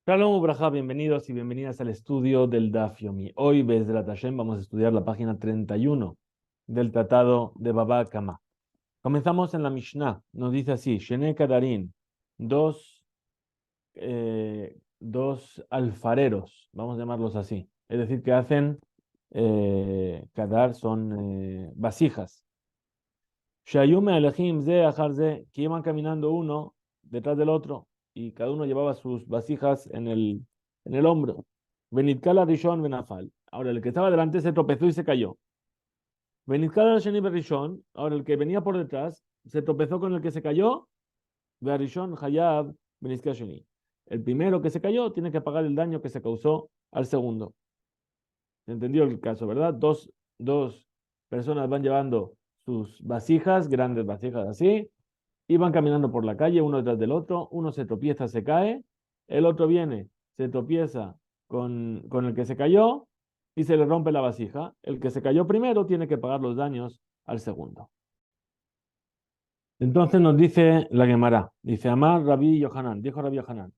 Shalom Ubraja, bienvenidos y bienvenidas al estudio del Daf Yomi. Hoy, Bezrat Hashem, vamos a estudiar la página 31 del Tratado de Baba Kama. Comenzamos en la Mishnah. Nos dice así: Shene Kadarin, dos alfareros, vamos a llamarlos así. Es decir, que hacen Kadar, son vasijas. Shayume Alejim Ze Achar Ze, que iban caminando uno detrás del otro y cada uno llevaba sus vasijas en el hombro. Benitkala Rishon Benafal. Ahora el que estaba delante se tropezó y se cayó. Benitkala Sheni Berishon. Ahora el que venía por detrás se tropezó con el que se cayó. Berishon Hayab Benitkala Sheni. El primero que se cayó tiene que pagar el daño que se causó al segundo. ¿Se entendió el caso, verdad? Dos personas van llevando sus vasijas, grandes vasijas así, y van caminando por la calle uno detrás del otro, uno se tropieza, se cae, el otro viene, se tropieza con el que se cayó y se le rompe la vasija. El que se cayó primero tiene que pagar los daños al segundo. Entonces nos dice la Gemara, dice Amar Rabbi Yohanan, dijo Rabbi Yohanan,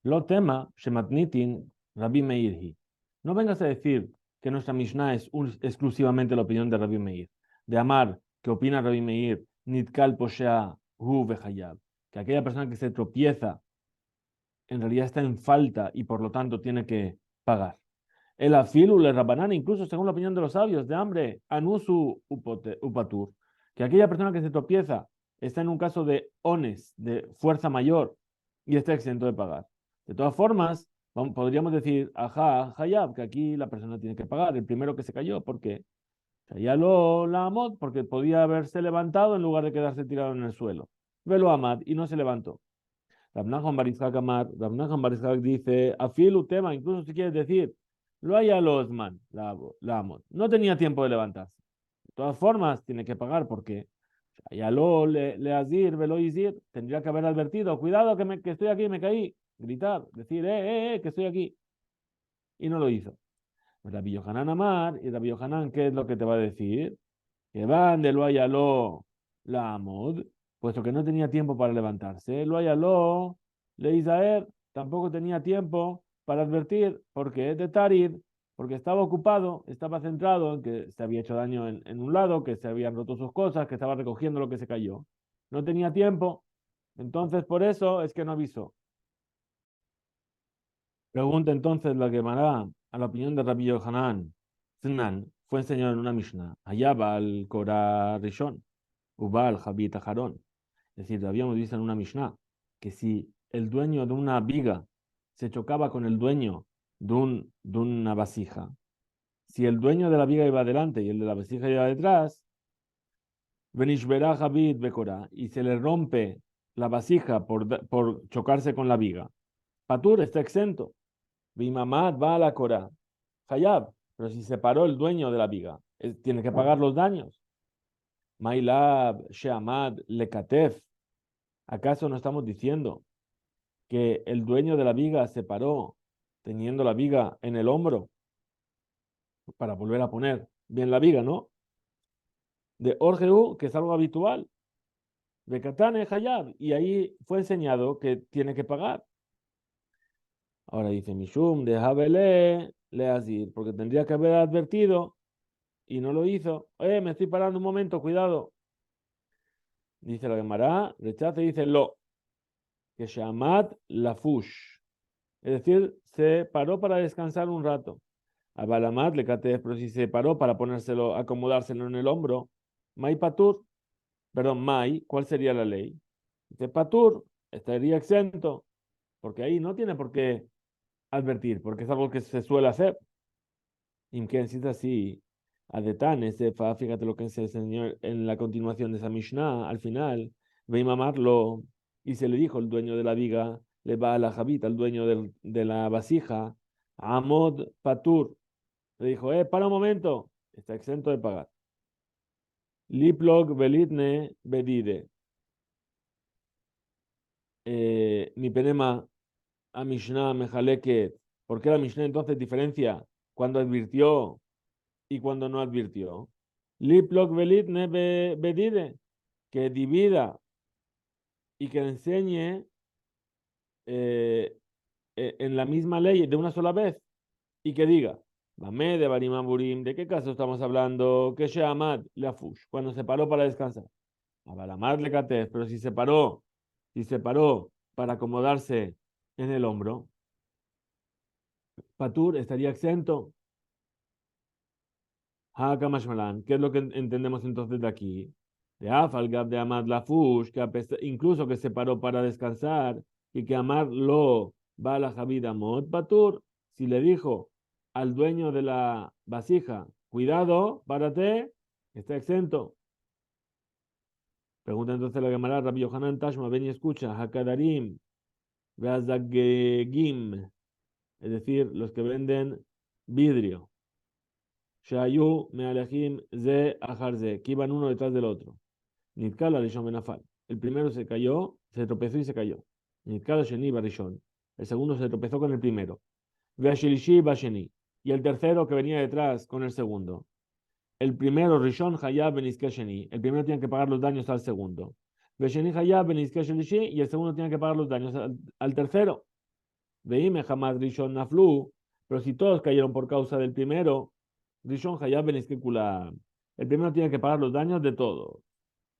lo tema shematnitin Rabbi Meirhi. No vengas a decir que nuestra Mishnah es exclusivamente la opinión de Rabbi Meir, de Amar, que opina Rabbi Meir, nitkal poshea hu vechayab, que aquella persona que se tropieza en realidad está en falta y por lo tanto tiene que pagar. El afilu le rabanan, incluso según la opinión de los sabios, de hambre, anusu upatur, que aquella persona que se tropieza está en un caso de ones, de fuerza mayor, y está exento de pagar. De todas formas, podríamos decir, ajá, hayab, que aquí la persona tiene que pagar, el primero que se cayó, porque ya la amod, porque podía haberse levantado en lugar de quedarse tirado en el suelo. Velo amad, y no se levantó. Rav Nachman bar Yitzhak Amar, Rav Nachman bar Yitzhak dice, afilu tema, incluso si quieres decir, lo haya losman, la amot. No tenía tiempo de levantarse. De todas formas, tiene que pagar porque ya le azir, velo izir, tendría que haber advertido, cuidado que estoy aquí, me caí, gritar, decir, que estoy aquí. Y no lo hizo. Rabbi Yohanan Amar, y Rabbi Yohanan, ¿qué es lo que te va a decir? Que van de lo haya la amod, puesto que no tenía tiempo para levantarse, lo haya le Isaer tampoco tenía tiempo para advertir, porque es de Tarid, porque estaba ocupado, estaba centrado en que se había hecho daño en un lado, que se habían roto sus cosas, que estaba recogiendo lo que se cayó. No tenía tiempo, entonces por eso es que no avisó. Pregunta entonces la que a la opinión de Rabbi Yohanan. Znan fue enseñado en una Mishnah. Allá va al Korah Rishon. Ubal, Habit, Ajarón. Es decir, habíamos visto en una Mishnah que si el dueño de una viga se chocaba con el dueño de una vasija, si el dueño de la viga iba adelante y el de la vasija iba detrás, Benishberá Habit Bekora, y se le rompe la vasija por chocarse con la viga. Patur está exento. Bimamad va a la Korah. Hayab, pero si se paró el dueño de la viga, tiene que pagar los daños. Mailab, Sheamad, Lekatef. ¿Acaso no estamos diciendo que el dueño de la viga se paró teniendo la viga en el hombro para volver a poner bien la viga, ¿no? De Orgeu, que es algo habitual, de Katane Hayab, y ahí fue enseñado que tiene que pagar. Ahora dice Mishum, de Habele, Leazir, porque tendría que haber advertido y no lo hizo. Me estoy parando un momento, cuidado. Dice la Gemara, rechaza y dice que Shamat Lafush. Es decir, se paró para descansar un rato. A Balamat le caté, pero si se paró para ponérselo, acomodárselo en el hombro, Mai Patur, perdón, Mai, ¿cuál sería la ley? Dice Patur, estaría exento, porque ahí no tiene por qué advertir, porque es algo que se suele hacer. Y que si es así, Adetán, fíjate lo que se enseñó en la continuación de esa Mishnah, al final, ve mamarlo, y se le dijo el dueño de la viga, le va a la Javita, el dueño de la vasija, Amod Patur, le dijo, para un momento, está exento de pagar. Liplog belitne bedide. Mi penema a Mishnah mejaleket. ¿Por qué la Mishnah entonces diferencia cuando advirtió y cuando no advirtió? Liplog belitne bedide. Que divida y que enseñe eh, en la misma ley de una sola vez y que diga, Bamé de Barimaburim, ¿de qué caso estamos hablando? Que Sheamad le afush, cuando se paró para descansar. A Balamar le Katef, pero si se paró para acomodarse en el hombro, Patur estaría exento. Hakamashmalan, ¿qué es lo que entendemos entonces de aquí? De Afal Gab de Amad Lafush, que incluso que se paró para descansar y que Amar lo va a la Javid Mod Patur, si le dijo al dueño de la vasija, cuidado, párate, está exento. Pregunta entonces la Gemara, Rabbi Yohanan Tashma, ven y escucha, Hakadarim, Beazagegim, es decir, los que venden vidrio. Shayu Mealejim Ze Ahar Ze, que iban uno detrás del otro. Nitkala Rishon Benafal. El primero se cayó, se tropezó y se cayó. Nitkala Sheni Barishon. El segundo se tropezó con el primero. Veashilishi Basheni. Y el tercero que venía detrás con el segundo. El primero, Rishon Hayab Beniske Sheni. El primero tiene que pagar los daños al segundo. Veasheni Hayab Beniske Shelishi. Y el segundo tiene que pagar los daños al tercero. Veime Hamad Rishon Naflu. Pero si todos cayeron por causa del primero, Rishon Hayab Beniske Kula. El primero tiene que pagar los daños de todos.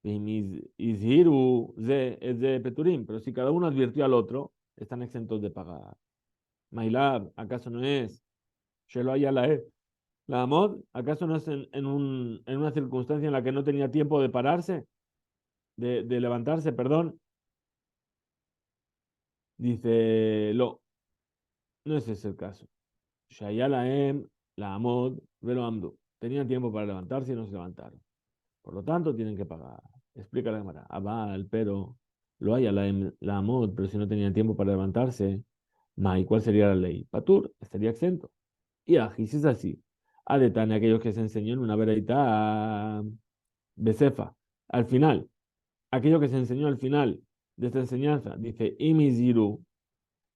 Izhiru es de Peturim, pero si cada uno advirtió al otro, están exentos de pagar. Mailab, ¿acaso no es? Shelo haya la Amod, ¿acaso no es en una circunstancia en la que no tenía tiempo de pararse, de levantarse, perdón? Dice, no ese es el caso. Shaya la Amod, velo Amdu. Tenían tiempo para levantarse y no se levantaron. Por lo tanto, tienen que pagar. Explica la cámara. Aval, pero lo hay a la Amod, pero si no tenían tiempo para levantarse, Mai, ¿cuál sería la ley? Patur, estaría exento. Y Ajis es así. Adetane, aquellos que se enseñó en una veraita Besefa. Al final, aquello que se enseñó al final de esta enseñanza, dice Imiziru,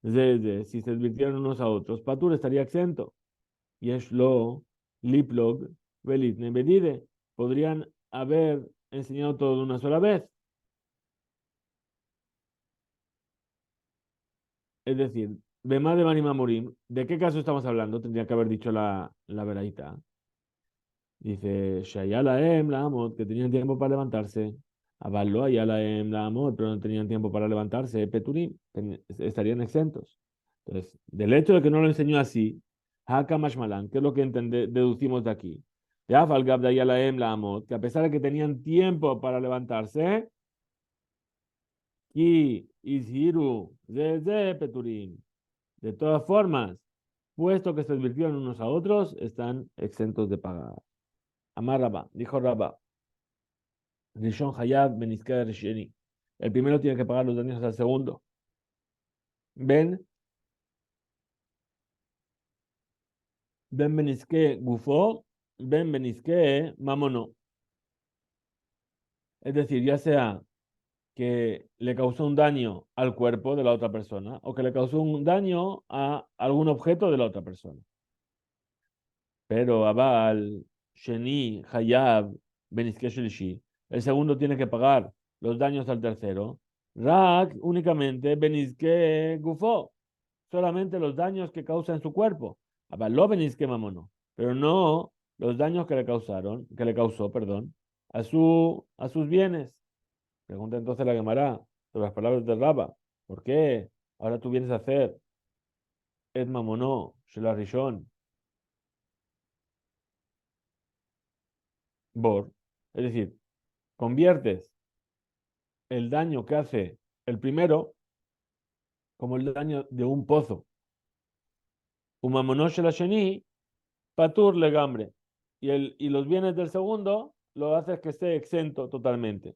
si se advirtieron unos a otros, Patur estaría exento. Y es lo, Liplog, Belitne, Bedide. Podrían haber enseñado todo de una sola vez. Es decir, Bema de Bani Mamurim, ¿de qué caso estamos hablando? Tendría que haber dicho la veraita. Dice, Shayalaem, la Amot, que tenían tiempo para levantarse. Avaló Ayalaem, la Amot, pero no tenían tiempo para levantarse. Peturim, estarían exentos. Entonces, del hecho de que no lo enseñó así, Haka Mashmalan, ¿qué es lo que deducimos de aquí? De Afal Gab de Ayalaem, la Amot, que a pesar de que tenían tiempo para levantarse, y Ishiru, Zeze, Peturim. De todas formas, puesto que se advirtieron unos a otros, están exentos de pagar. Amar Rabba, dijo Rabba, Rishon Hayab Beniske Risheni. El primero tiene que pagar los daños al segundo. Ben, Ben Beniske Gufo, Ben Beniske Mamono. Es decir, ya sea que le causó un daño al cuerpo de la otra persona o que le causó un daño a algún objeto de la otra persona. Pero Abal, Sheni, Hayab, Beniske Shelishi, el segundo tiene que pagar los daños al tercero. Rak, únicamente, Beniske Gufo, solamente los daños que causa en su cuerpo. Abal, lo Beniske Mamono, pero no los daños que le causó, perdón, a sus bienes. Pregunta entonces la Gemara sobre las palabras de Rabba. ¿Por qué ahora tú vienes a hacer Et Mamono, Shela Rishon, Bor? Es decir, conviertes el daño que hace el primero como el daño de un pozo. Umamonosh la sheni, patur legambre. Y los bienes del segundo lo haces que esté exento totalmente.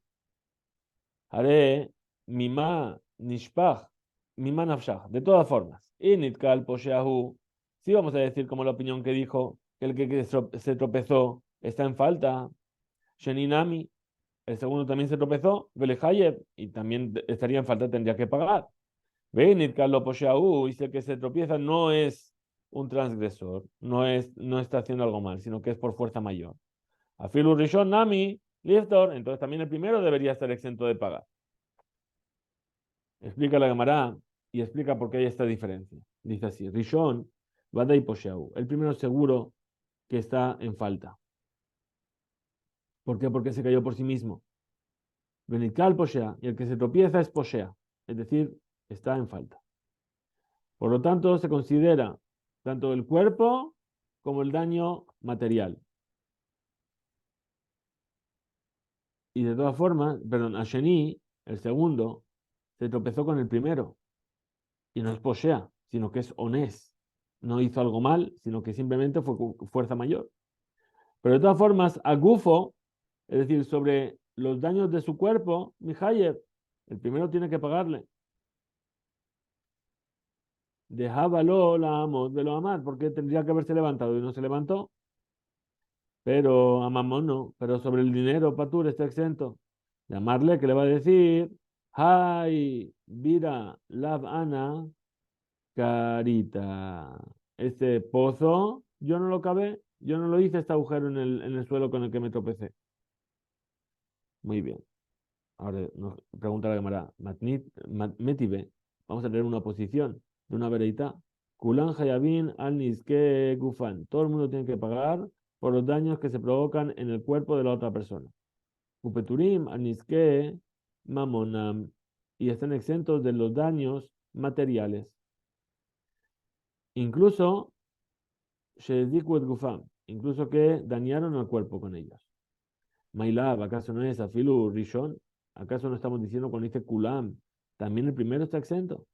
Haré mima nishpach, mima nafshach. De todas formas. Y nitkal posheahu. Si vamos a decir como la opinión que dijo que el que se tropezó está en falta. Sheninami. El segundo también se tropezó. Velehayev. Y también estaría en falta, tendría que pagar. Venid, Carlos Poshaú, dice que se tropieza no es un transgresor, no está haciendo algo mal, sino que es por fuerza mayor. Afilu Rishon Nami, Liftor, entonces también el primero debería estar exento de pagar. Explica la Gemara y explica por qué hay esta diferencia. dice así, Rishon, Vadai Posheau. El primero seguro que está en falta. ¿Por qué? Porque se cayó por sí mismo. Benitkal Poshea, y el que se tropieza es Poshea, es decir, está en falta. Por lo tanto, se considera tanto el cuerpo como el daño material. Y de todas formas, perdón, Asheni, el segundo, se tropezó con el primero. Y no es Poshea, sino que es Onés. No hizo algo mal, sino que simplemente fue fuerza mayor. Pero de todas formas, Agufo, es decir, sobre los daños de su cuerpo, Mijayev, el primero tiene que pagarle. Dejábalo la amo de lo amar, porque tendría que haberse levantado y no se levantó. Pero a Mamón no, pero sobre el dinero, Patur está exento. Llamarle que le va a decir, Hay, Vira, Lav Ana, Carita. Este pozo, yo no lo cavé, yo no lo hice este agujero en el suelo con el que me tropecé. Muy bien. Ahora nos pregunta la cámara, Metive, vamos a tener una posición de una vereita. Kulan Hayabin al Niske Gufan. Todo el mundo tiene que pagar por los daños que se provocan en el cuerpo de la otra persona. Upeturim al Niske Mamonam. Y están exentos de los daños materiales. Incluso Gufan. Incluso que dañaron al cuerpo con ellos. Mailab, ¿acaso no es Afilu Rishon? ¿Acaso no estamos diciendo cuando dice Kulam? También el primero está exento.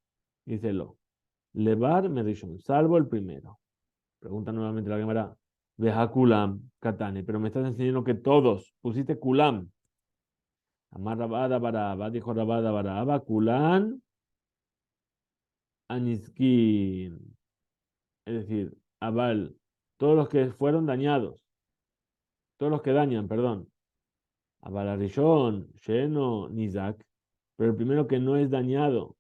Dice lo. Levar me Rishon, salvo el primero. Pregunta nuevamente la cámara. Veja Kulam, Katane, pero me estás enseñando que todos pusiste Kulam. Amar Rabada Baraba, dijo Rabada Baraba, Kulan Aniskin. Es decir, Abal, todos los que fueron dañados, todos los que dañan, perdón. Abalarishon, Sheno, Nizak, pero el primero que no es dañado,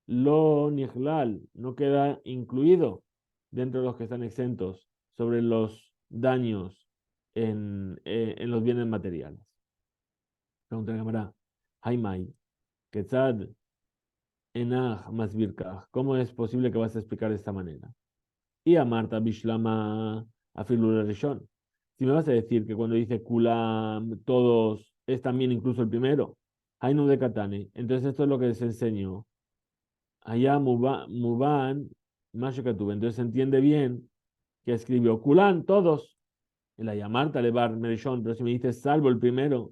lo Nihlal, no queda incluido dentro de los que están exentos sobre los daños en los bienes materiales. Pregunta la cámara, Haimai, Ketzad, Enach, Masbirkach, ¿cómo es posible que vas a explicar de esta manera? Y a Marta Bishlama, Afilul Rishon. Si me vas a decir que cuando dice Kulam, todos, es también incluso el primero, Hainu de Katane, entonces esto es lo que se enseñó. Allá Muban, Mashekatuba, entonces se entiende bien que escribió Kulan, todos, en la Marta Levar Merishon, pero si me dices salvo el primero,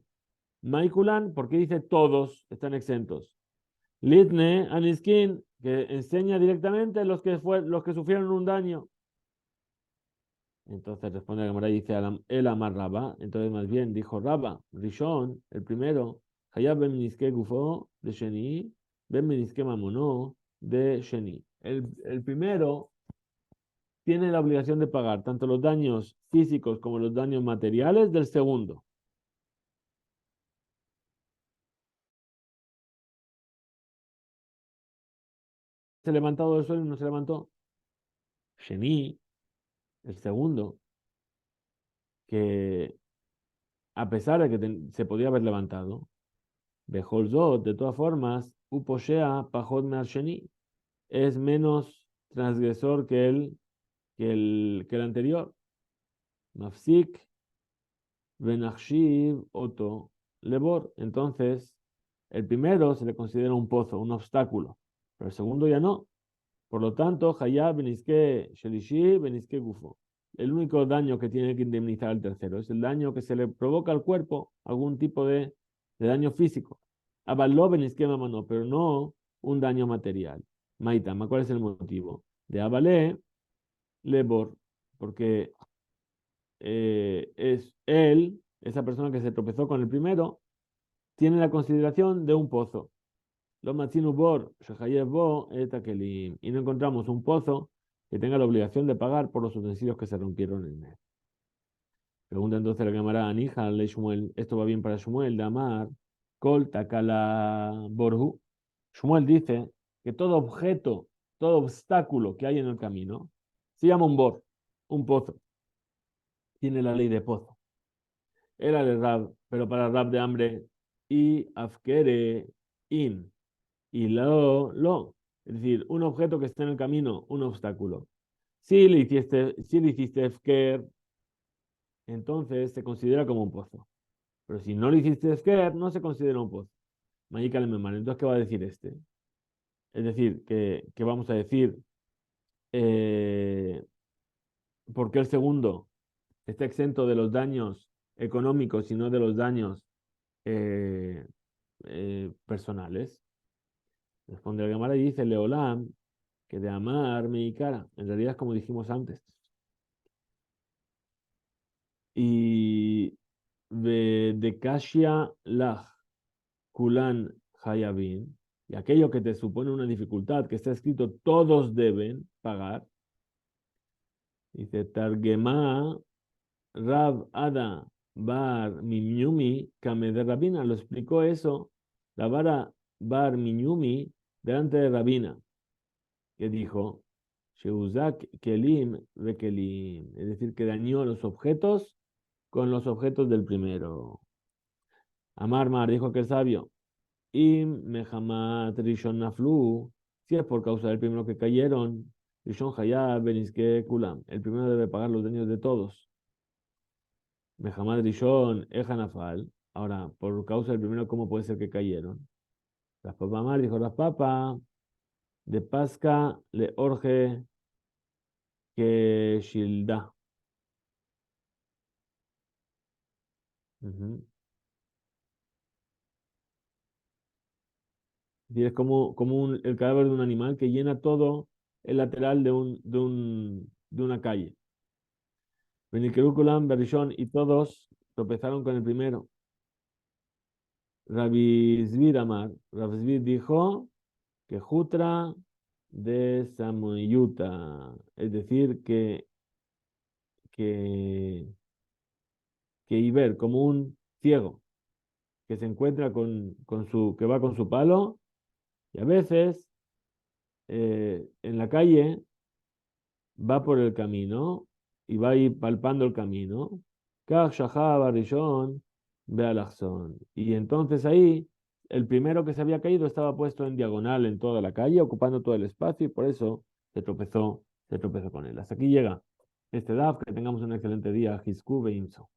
Maikulan, ¿por qué dice todos están exentos? Litne, Aniskin, que enseña directamente los que sufrieron un daño. Entonces responde la Gemara y dice el Amar Rabba. Entonces más bien dijo Rabba, Rishon, el primero, Hayab ben Miniske Gufo de Sheni, ben Miniske Mamono de Sheni. El primero tiene la obligación de pagar tanto los daños físicos como los daños materiales del segundo. ¿Se levantó del suelo y no se levantó? Sheni, el segundo, que a pesar de que se podía haber levantado, Beholzot, de todas formas, Uposhea Pajot Me'al Sheni, es menos transgresor que el anterior. Mafsik, Benachshiv, Oto, Lebor. Entonces, el primero se le considera un pozo, un obstáculo, pero el segundo ya no. Por lo tanto, Hayab, Beniske, Shelishi, Beniske Gufo. El único daño que tiene que indemnizar al tercero es el daño que se le provoca al cuerpo, algún tipo de daño físico. Avaló Beniske Mamano, pero no un daño material. Maitama, ¿cuál es el motivo? De Avalé, Lebor, porque es él, esa persona que se tropezó con el primero, tiene la consideración de un pozo. Lo matzinu bor, shechayev bo, etakelim. Y no encontramos un pozo que tenga la obligación de pagar por los utensilios que se rompieron en él. Pregunta entonces la cámara Anija, le Shmuel, esto va bien para Shmuel, de Amar, Kol takala borhu. Shmuel dice que todo objeto, todo obstáculo que hay en el camino, se llama un bor, un pozo. Tiene la ley de pozo. Era de Rab, pero para Rab de hambre, y afkere in, y lo. Es decir, un objeto que está en el camino, un obstáculo. Si le hiciste Efker, entonces se considera como un pozo. Pero si no le hiciste Efker, no se considera un pozo. Mayika le memar. Entonces, ¿qué va a decir este? Es decir, que vamos a decir, eh, ¿por qué el segundo está exento de los daños económicos y no de los daños eh, personales? Responde la Gemara y dice, Leolam, que de amar me cara. En realidad es como dijimos antes. Y de Kashia Lach Kulan Hayabin, y aquello que te supone una dificultad, que está escrito todos deben pagar, dice Targema Rab Ada Bar Minyumi Kame de Rabina, lo explicó eso, la vara Bar Minyumi delante de Rabina, que dijo, Sheuzak Kelim Vekelim, es decir, que dañó los objetos con los objetos del primero. Amar Mar dijo que el sabio, Im Mehamat Rishon Naflu, si es por causa del primero que cayeron, Rishon Hayab Beniske Kulam, el primero debe pagar los daños de todos. Mehamat Rishon Ejanafal, ahora, por causa del primero, ¿cómo puede ser que cayeron? Raspapa Mar dijo, Raspapa, de Pasca le orge que Shilda. Ujú. Es decir, es como el cadáver de un animal que llena todo el lateral de una calle. Benikerúculam, Berishon, y todos tropezaron con el primero. Rabbi Zvid Amar, Rabbi Zvid dijo que Jutra de Samoyuta, es decir, que, que Iber, como un ciego, que se encuentra que va con su palo, y a veces en la calle va por el camino y va ahí palpando el camino. Kach shahaba rishon bealachzon. Y entonces ahí, el primero que se había caído estaba puesto en diagonal en toda la calle, ocupando todo el espacio, y por eso se tropezó con él. Hasta aquí llega este DAF. Que tengamos un excelente día. Hisku beimso.